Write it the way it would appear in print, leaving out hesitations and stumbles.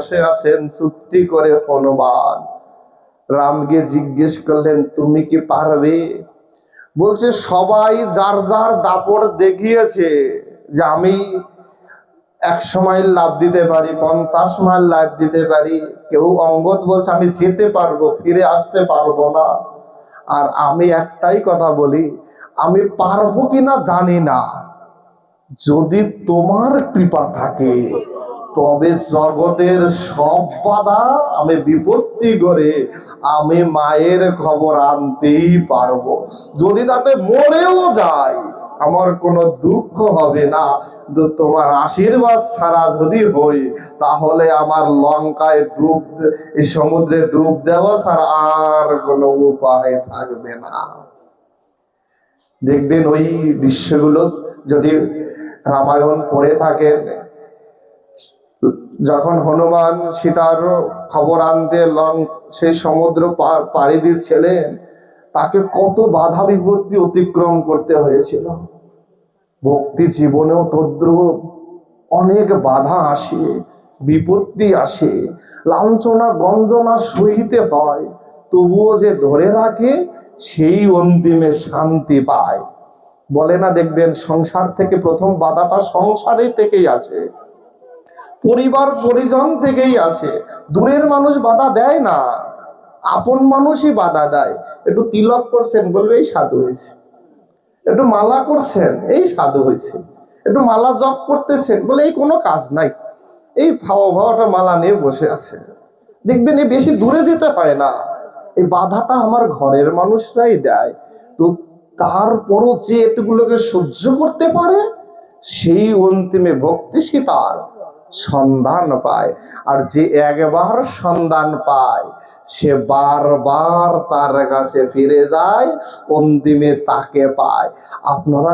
বসে আছেন চুপটি করে হনুমান রামকে জিজ্ঞেস করলেন, তুমি কি পারবে? বলছে, সবাই যার যার দাপট দেখিয়েছে যে আমি 100 মাইল লাফ দিতে পারি, 50 মাইল লাফ দিতে পারি। কেউ অঙ্গদ বলছে আমি যেতে পারবো, ফিরে আসতে পারবো না। আর আমি একটাই কথা বলি, আমি পারবো কিনা জানি না, যদি তোমার কৃপা থাকে তবে জগতের সব বাধা আমি বিপত্তি করে আমি মায়ের খবর আনতেই পারবো। যদি তাতে মরেও যায় আমার কোনো দুঃখ হবে না। তোমার আশীর্বাদ ছাড়া যদি হই তাহলে আমার লঙ্কায় এই সমুদ্রে ডুব দেওয়া ছাড়া আর কোনো উপায় থাকবে না। দেখবেন ওই দৃশ্যগুলো যদি রামায়ণ পড়ে থাকেন, যখন হনুমান সীতার খবর আনতে সেই সমুদ্র পাড়ি দিচ্ছিলেন, তাকে কত বাধা বিপত্তি অতিক্রম করতে হয়েছিল। ভক্তি জীবনেও তদ্রূপ অনেক বাধা আসে, বিপত্তি আসে, লাঞ্ছনা গঞ্জনা সহিতে হয়, তবুও যে ধরে রাখে সেই অন্তিমে শান্তি পায়। বলে না, দেখবেন সংসার থেকে প্রথম বাধাটা সংসারে থেকেই আছে, পরিবার পরিজন থেকেই আসে। দূরের মানুষ বাধা দেয় না, আপন মানুষই বাধা দেয়। একটু তিলক করছেন, বলবে এই সাধু হয়েছে। একটু মালা করছেন, এই সাধু হয়েছে। একটু মালা জপ করতেছেন, বলে এই কোনো কাজ নাই, এই ভাওটা মালা নিয়ে বসে আছে। দেখবেন এই বেশি দূরে যেতে হয় না, এই বাধাটা আমার ঘরের মানুষরাই দেয়। তো তারপরও যে এতগুলোকে সহ্য করতে পারে সেই অন্তিমে ভক্তি সীতার সন্ধান পায়। আর যে একবার সন্ধান পায় সে বারবার তার কাছে ফিরে যায়, অন্তিমে তাকে পায়। আপনারা